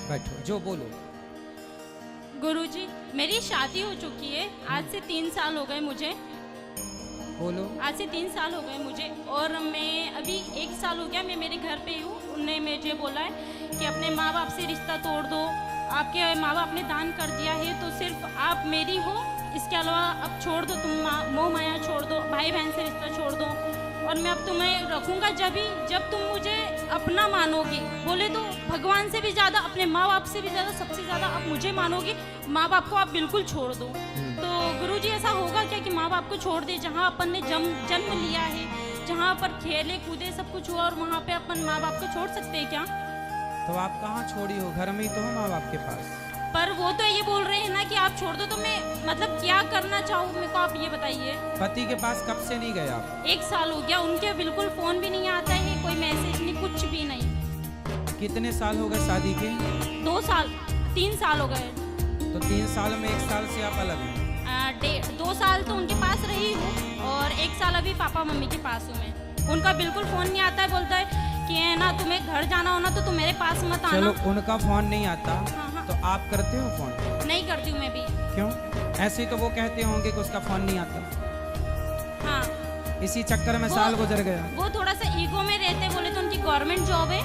बैठो, जो बोलो। गुरुजी, मेरी शादी हो चुकी है। आज से 3 साल हो गए मुझे। बोलो। आज से 3 साल हो गए मुझे, और मैं अभी 1 साल हो गया मैं मेरे घर पे हूँ। उन्होंने मुझे बोला है कि अपने माँ बाप से रिश्ता तोड़ दो। आपके माँ बाप ने दान कर दिया है तो सिर्फ आप मेरी हो, इसके अलावा अब छोड़ दो, तुम मोह माया छोड़ दो, भाई बहन से रिश्ता छोड़ दो, और मैं अब तुम्हें रखूँगा जब तुम मुझे अपना मानोगी। बोले तो भगवान से भी ज़्यादा, अपने माँ बाप से भी ज़्यादा, सबसे ज़्यादा आप मुझे मानोगी। माँ बाप को आप बिल्कुल छोड़ दो। तो गुरुजी, ऐसा होगा क्या कि माँ बाप को छोड़ दे? जहाँ अपन ने जन्म लिया है, जहाँ पर खेले कूदे सब कुछ हुआ, और वहाँ पे अपन माँ बाप को छोड़ सकते हैं क्या? तो आप कहाँ छोड़ी हो? घर में ही तो हो माँ बाप के पास। पर वो तो ये बोल रहे हैं ना कि आप छोड़ दो, तो मैं मतलब क्या करना चाहूँ मेरे को आप ये बताइए। पति के पास कब से नहीं गए आप? 1 साल हो गया, उनके बिल्कुल फोन भी नहीं आता है, कोई मैसेज नहीं, कुछ भी नहीं। कितने साल हो गए शादी के? 2 साल 3 साल हो गए। तो 3 साल में 1 साल से आप अलग हैं। 2 साल तो उनके पास रही हूँ, और 1 साल अभी पापा मम्मी के पास हूँ मैं। उनका बिल्कुल फोन नहीं आता है, बोलता है कि है ना तुम्हें घर जाना हो ना तो तुम मेरे पास मत आना। चलो, उनका फोन नहीं आता। हाँ। तो आप करते हो फोन? नहीं करती हूँ मैं भी। क्यों? ऐसे ही तो वो कहते होंगे कि उसका फोन नहीं आता। हाँ, इसी चक्कर में साल गुजर गया। वो थोड़ा सा ईगो में रहते। बोले तो उनकी गवर्नमेंट जॉब है,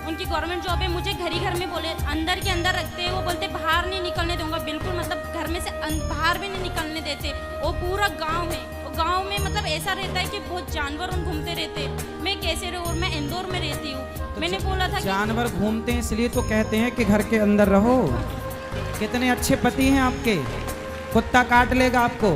उनकी गवर्नमेंट जॉब है। मुझे घर ही घर में बोले अंदर के अंदर रखते हैं। वो बोलते बाहर नहीं निकलने दूंगा बिल्कुल, मतलब घर में से बाहर भी नहीं निकलने देते। वो पूरा गांव है, गांव में मतलब ऐसा रहता है कि बहुत जानवर उन घूमते रहते। मैं कैसे रहूँ? और मैं इंदौर में रहती हूँ। तो मैंने बोला था जानवर घूमते हैं इसलिए तो कहते हैं कि घर के अंदर रहो। कितने अच्छे पति हैं आपके, कुत्ता काट लेगा आपको,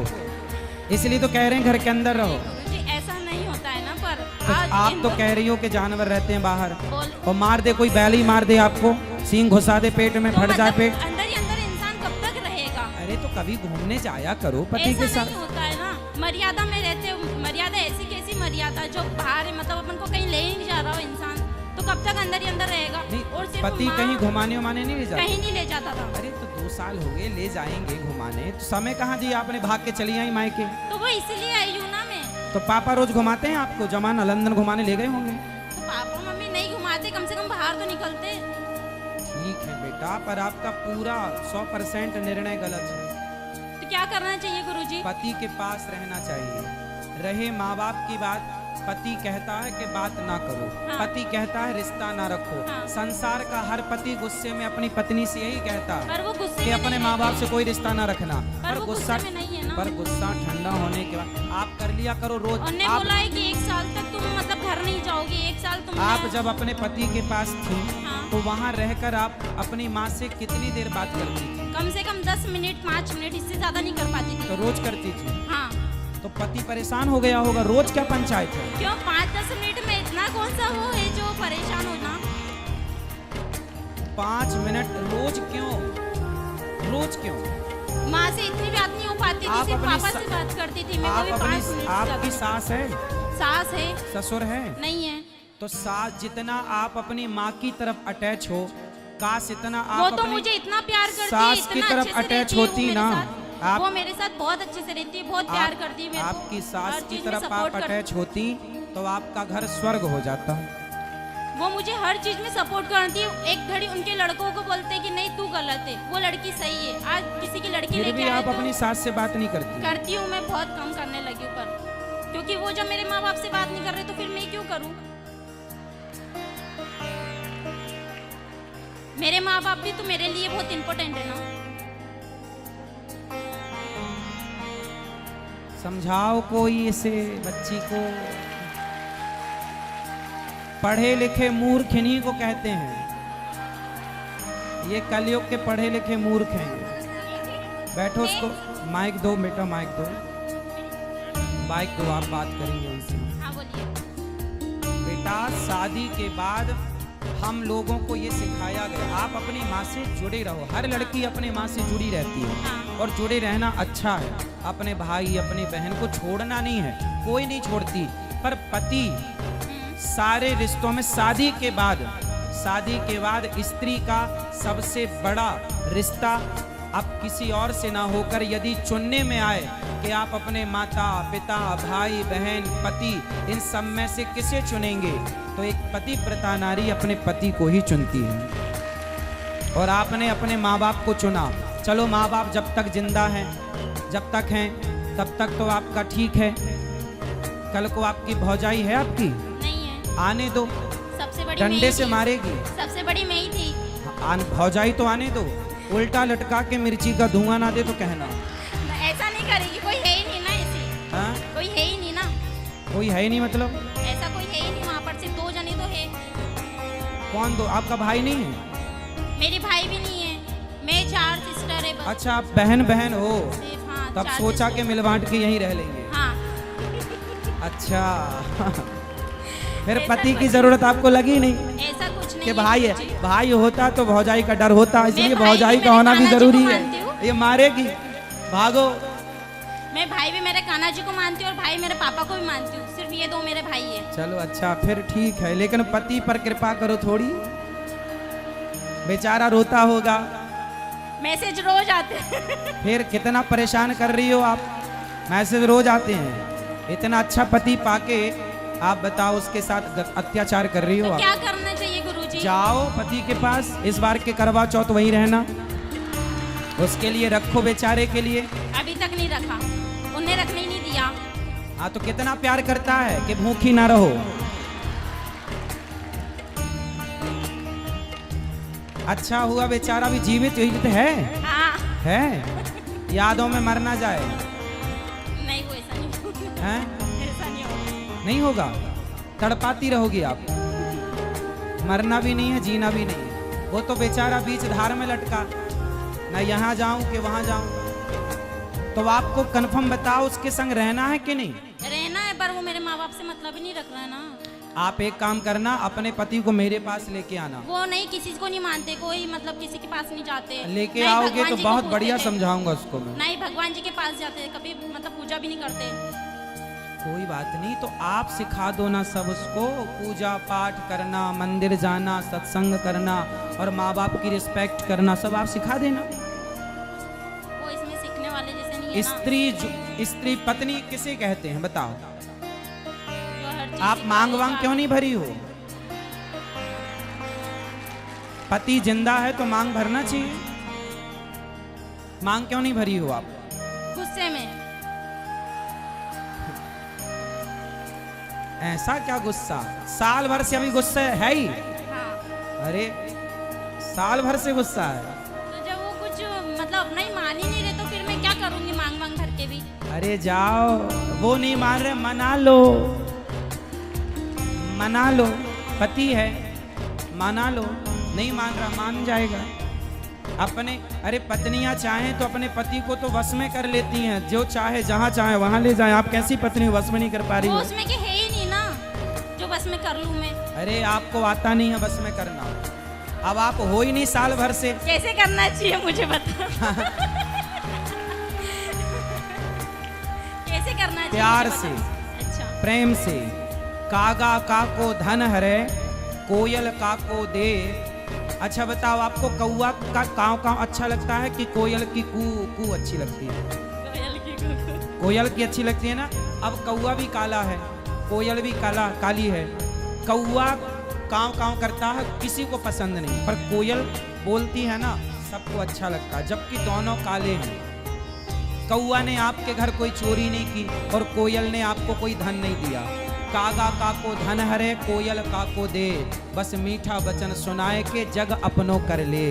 इसलिए तो कह रहे हैं घर के अंदर रहो। जी ऐसा नहीं होता है ना। पर तो आज आप तो कह रही हो कि जानवर रहते हैं बाहर, बोल और मार दे, कोई बैल ही मार दे आपको, सींग घुसा दे पेट में, तो फट जाए मतलब पेट। अंदर ही अंदर इंसान कब तक रहेगा? अरे तो कभी घूमने जाया करो पति के ऐसा साथ। नहीं होता है ना। मर्यादा में रहते हो। मर्यादा ऐसी कैसी मर्यादा जो बाहर है, मतलब अपन को कहीं ले ही नहीं जा रहा हो इंसान, तो कब तक अंदर ही अंदर रहेगा? नहीं, और सिर्फ पति माँ कहीं घुमाने उमाने नहीं ले जाते? कहीं नहीं ले जाता था। अरे तो 2 साल हो गए, ले जाएंगे घुमाने, तो समय कहाँ दिया आपने? भाग के चली आई मायके। तो वो इसलिए आई हूँ ना मैं। तो पापा रोज घुमाते हैं आपको? जमाना लंदन घुमाने ले गए होंगे। तो पापा मम्मी नहीं घुमाते, कम से कम बाहर तो निकलते। ठीक है बेटा, पर आपका पूरा 100% निर्णय गलत है। तो क्या करना चाहिए गुरुजी? पति के पास रहना चाहिए। रहे माँ बाप की बात, पति कहता है कि बात ना करो। हाँ। पति कहता है रिश्ता ना रखो। हाँ। संसार का हर पति गुस्से में अपनी पत्नी से यही कहता है पर वो गुस्से कि में अपने नहीं माँ बाप रहते। से कोई रिश्ता ना रखना। पर वो गुस्से में नहीं है ना। पर गुस्सा ठंडा होने के बाद आप कर लिया करो रोज। उन्होंने बोला है कि 1 साल तक तुम मतलब घर नहीं जाओगी, 1 साल तुम। आप जब अपने पति के पास थी, हाँ। तो वहाँ रहकर आप अपनी माँ से कितनी देर बात करती थी? कम से कम 10 मिनट 5 मिनट, इससे ज्यादा नहीं कर पाती तो थी। रोज करती थी। हाँ। तो पति परेशान हो गया होगा। रोज क्या पंचायत है? क्यों 5-10 मिनट में इतना कौन सा वो है जो परेशान होना? 5 मिनट रोज क्यों? रोज क्यों? माँ से इतनी बात नहीं हो पाती थी, आप सिर्फ अपनी पापा से बात करती थी मैं। वो भी 5 मिनट से आपकी ज्यादा। सास है? सास है? ससुर है? नहीं है। तो सास जितना आप अपनी माँ की तरफ अटैच हो, काश इतना वो आप तो अपनी मुझे इतना प्यार करती है, सास की इतना तरफ अच्छे से अटैच रहती है वो होती मेरे ना। साथ। आप वो मेरे साथ बहुत अच्छे से रहती है, बहुत प्यार करती है मेरे को। आपकी सास हर की चीज में तरफ support आप अटैच होती तो आपका घर स्वर्ग हो जाता। वो मुझे हर चीज में सपोर्ट करती है। एक घड़ी उनके लड़कों को बोलते हैं कि नहीं तू गलत है, वो लड़की सही है। आज किसी की लड़की फिर लेके भी आए आप तो अपनी सास से बात नहीं करती? करती हूँ मैं, बहुत कम करने लगी हूँ। पर क्योंकि वो जब मेरे माँ बाप से बात नहीं कर रहे तो फिर मैं क्यों करूँ? मेरे माँ बाप भी तो मेरे लिए बहुत इम्पोर्टेंट है ना। समझाओ कोई इसे बच्ची को। पढ़े लिखे मूर्ख इन्हीं को कहते हैं। ये कलयुग के पढ़े लिखे मूर्ख हैं। बैठो, उसको माइक दो बेटा, माइक दो, माइक दो, आप बात करेंगे उनसे। हाँ बोलिए। बेटा, शादी के बाद हम लोगों को ये सिखाया गया आप अपनी माँ से जुड़े रहो। हर लड़की अपनी माँ से जुड़ी रहती है, हाँ। और जुड़े रहना अच्छा है। अपने भाई अपनी बहन को छोड़ना नहीं है, कोई नहीं छोड़ती। पर पति सारे रिश्तों में शादी के बाद स्त्री का सबसे बड़ा रिश्ता अब किसी और से ना होकर यदि चुनने में आए कि आप अपने माता पिता भाई बहन पति इन सब में से किसे चुनेंगे, तो एक पति प्रता नारी अपने पति को ही चुनती है। और आपने अपने माँ बाप को चुना। चलो माँ बाप जब तक जिंदा हैं, जब तक हैं तब तक तो आपका ठीक है। कल को आपकी भौजाई है आपकी, नहीं है। आने दो, सबसे बड़ी डंडे मैं ही से थी। मारेगी। सबसे बड़ी मैं ही थी। भौजाई तो आने दो, उल्टा लटका के मिर्ची का धुआं ना दे तो कहना। ऐसा नहीं करेगी, कोई है ही नहीं ना ऐसी। हाँ? कोई है ही नहीं ना, कोई है ही नहीं मतलब? ऐसा कोई है ही नहीं वहाँ पर, सिर्फ 2 जने तो है। कौन दो? आपका भाई नहीं है? मेरी भाई भी नहीं है, मैं 4 सिस्टर है बस। अच्छा आप बहन बहन हो, सिर्फ, हाँ, तब 4 सोचा सिस्टर। के मिल बांट के यहीं रह लेंगे। हाँ। अच्छा फिर ऐसा पति की कुछ- जरूरत आपको लगी नहीं ऐसा कुछ नहीं कि है भाई गुरुजी। है, भाई होता तो भौजाई का डर होता, इसलिए भाई भौजाई भी का मेरे होना भी कान्हा जी जरूरी को है। मानती हूँ। ये मारेगी, भागो। मैं भाई भी मेरे कान्हा जी को मानती हूँ और भाई मेरे पापा को भी मानती हूँ। सिर्फ ये 2 मेरे भाई है। चलो अच्छा फिर ठीक है, लेकिन पति पर कृपा करो थोड़ी, बेचारा रोता होगा। मैसेज रोज आते हैं। फिर कितना परेशान कर रही हो आप, मैसेज रोज आते हैं। इतना अच्छा पति पाके आप बताओ उसके साथ अत्याचार कर रही हो तो आप। क्या करना चाहिए गुरुजी? जाओ पति के पास, इस बार के करवा चौथ वहीं रहना, उसके लिए रखो बेचारे के लिए। अभी तक नहीं रखा, उन्हें रखने ही नहीं दिया। हाँ तो कितना प्यार करता है कि भूखी ना रहो। अच्छा हुआ बेचारा भी जीवित है, हाँ। है, यादों में मर ना जाए। नहीं, वो ऐसा नहीं होगा। हैं? ऐसा नहीं होगा। नहीं होगा, तड़पाती रहोगी आप, मरना भी नहीं है जीना भी नहीं है। वो तो बेचारा बीच धार में लटका, ना यहाँ जाऊं कि वहां जाऊं। तो आपको कंफर्म बताओ उसके संग रहना है कि नहीं? रहना है, पर वो मेरे माँ बाप से मतलब ही नहीं रख रहा है ना। आप एक काम करना, अपने पति को मेरे पास लेके आना। वो नहीं, किसी को नहीं मानते, कोई मतलब किसी के पास नहीं जाते। लेके नहीं, आओगे भगवान तो जी को बहुत पूजते बढ़िया थे। समझाऊंगा उसको मैं। नहीं, भगवान जी के पास जाते, कभी मतलब पूजा भी नहीं करते। कोई बात नहीं, तो आप सिखा दो ना सब उसको, पूजा पाठ करना, मंदिर जाना, सत्संग करना और माँ बाप की रिस्पेक्ट करना, सब आप सिखा देना। वो इसमें सीखने वाले जैसे नहीं है ना। स्त्री पत्नी किसे कहते हैं बताओ? जो हर चीज़ आप सिखा मांग देगा। वांग क्यों नहीं भरी हो? पति जिंदा है तो मांग भरना चाहिए। मांग क्यों नहीं भरी हो आप? गुस्से में। ऐसा क्या गुस्सा? साल भर से अभी गुस्सा है ही? हाँ। अरे साल भर से गुस्सा है? तो जब वो कुछ मतलब अपना ही मान ही नहीं रहे, तो फिर मैं क्या करूंगी मांग मांग भर के भी? अरे जाओ, वो नहीं मान रहे, मना लो, मना लो, पति है, मना लो। नहीं मान रहा, मान जाएगा। अपने अरे पत्नियां चाहें तो अपने पति को तो वश में कर लेती हैं, जो चाहे जहां चाहे वहां ले जाए। आप कैसी पत्नी वश में नहीं कर पा रही वो हो? उसमें के है ही नहीं ना, जो बस में कर लूं मैं। अरे आपको आता नहीं है बस में करना, अब आप हो ही नहीं साल भर से। कैसे करना चाहिए मुझे बता। कैसे करना चाहिए? प्यार मुझे से, बता। अच्छा। प्रेम से। कागा काको धन हरे, कोयल काको दे। अच्छा बताओ, आपको कौआ का काव काव अच्छा लगता है कि कोयल की कू कू अच्छी लगती है? कोयल की कुकू। कोयल की अच्छी लगती है ना। अब कौआ भी काला है, कोयल भी काली है। कौआ काव काव करता है, किसी को पसंद नहीं, पर कोयल बोलती है ना, सबको अच्छा लगता है, जबकि दोनों काले हैं। कौआ ने आपके घर कोई चोरी नहीं की और कोयल ने आपको कोई धन नहीं दिया। कागा काको धन हरे, कोयल काको दे, बस मीठा वचन सुनाए के जग अपनों कर ले।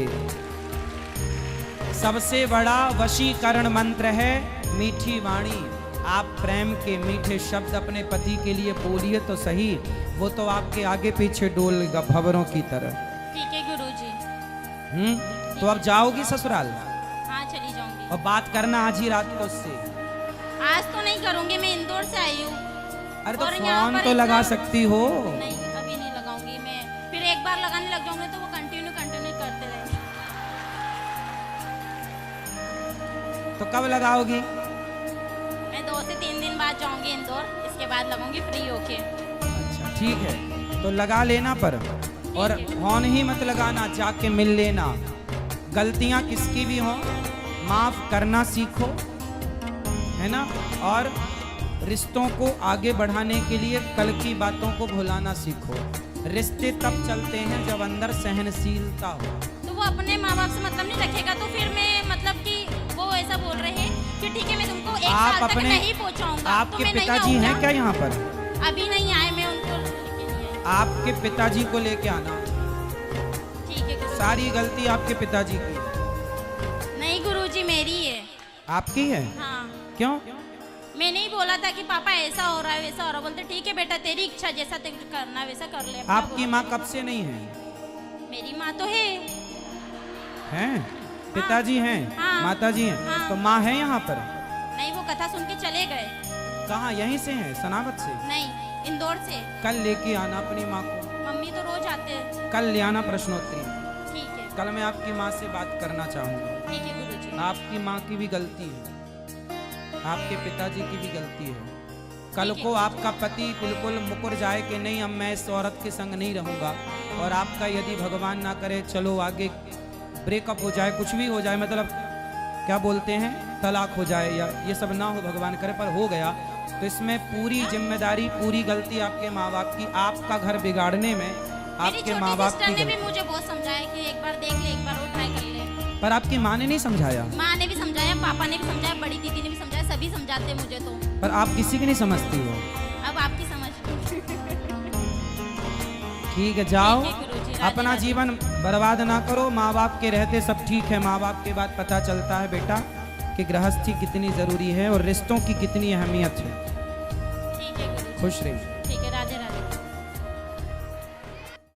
सबसे बड़ा वशीकरण मंत्र है मीठी वाणी। आप प्रेम के मीठे शब्द अपने पति के लिए बोलिए तो सही, वो तो आपके आगे पीछे डोलेगा भंवरों की तरह। ठीक है गुरुजी। तो अब जाओगी ससुराल? हाँ, चली जाऊंगी। और बात करना आज ही रात को उससे। आज तो नहीं करूंगी, मैं इंदौर से आई हूँ। अरे तो और यहाँ फोन पर तो लगा इतना- सकती हो। नहीं, अभी नहीं लगाऊंगी मैं। फिर एक बार लगाने लग जाऊंगी तो वो कंटिन्यू करते रहेंगे। तो कब लगाओगी? मैं 2 से 3 दिन बाद जाऊंगी इंदौर, इसके बाद लगूंगी फ्री होके। अच्छा ठीक है, तो लगा लेना पर, और फोन ही मत लगाना, जाके मिल लेना। गलतियां किसकी भी हों, माफ करना सीखो, है ना। और रिश्तों को आगे बढ़ाने के लिए कल की बातों को भुलाना सीखो। रिश्ते तब चलते हैं जब अंदर सहनशीलता हो। तो वो अपने माँ बाप से मतलब नहीं रखेगा तो फिर मैं मतलब कि वो ऐसा बोल रहे हैं कि ठीक है मैं तुमको एक साल तक नहीं पहुंचाऊंगा। तो आपके मैं नहीं पिताजी हैं आऊंगा। क्या यहाँ पर? अभी नहीं आए, मैं उनको लेके नहीं आई। आपके पिताजी को लेके आना। ठीक है गुरुजी। सारी गलती आपके पिताजी की है। नहीं गुरुजी मेरी है। आपकी है? हाँ क्यों? मैं नहीं बोला था कि पापा ऐसा हो रहा है वैसा हो रहा है, बोलते ठीक है बेटा तेरी इच्छा जैसा तेरे को करना है वैसा कर ले। अपना आपकी बोला। माँ कब से नहीं है? मेरी माँ तो है। हैं? पिताजी हैं? हाँ। माताजी हैं? हाँ। तो माँ है यहाँ पर? नहीं वो कथा सुन के चले गए। कहाँ? यहीं से हैं? सनावत से? नहीं इंदौर से। कल लेके आना अपनी माँ को। मम्मी तो रोज आते हैं। कल ले आना प्रश्नोत्तरी। ठीक है कल मैं आपकी माँ से बात करना चाहूँगा। ठीक है गुरुजी। आपकी माँ की भी गलती है, आपके पिताजी की भी गलती है। कल ठीक है। को आपका पति बिल्कुल मुकर जाए कि नहीं अब मैं इस औरत के संग नहीं रहूँगा, और आपका यदि भगवान ना करे चलो आगे ब्रेकअप हो जाए, कुछ भी हो जाए, मतलब क्या बोलते हैं तलाक हो जाए, या ये सब ना हो भगवान करे, पर हो गया तो इसमें पूरी जिम्मेदारी पूरी गलती आपके माँ बाप की। आपका घर बिगाड़ने में मेरी आपके छोटी माँ बाप सिस्टर की ने भी गलती। मुझे बहुत समझाया कि एक बार देख ले, एक बार और ट्राई कर ले। पर आपकी माँ ने नहीं समझाया? माँ ने भी समझाया, पापा ने भी समझाया, बड़ी दीदी ने भी समझाया, सभी समझाते हैं मुझे तो। पर आप किसी की नहीं समझती हो। अब आपकी समझ। ठीक है जाओ, ठीक है गुरुजी, राधे अपना राधे। जीवन बर्बाद ना करो। माँ बाप के रहते सब ठीक है, माँ बाप के बाद पता चलता है बेटा कि गृहस्थी कितनी जरूरी है और रिश्तों की कितनी अहमियत है। ठीक है गुरुजी। खुश रहिए।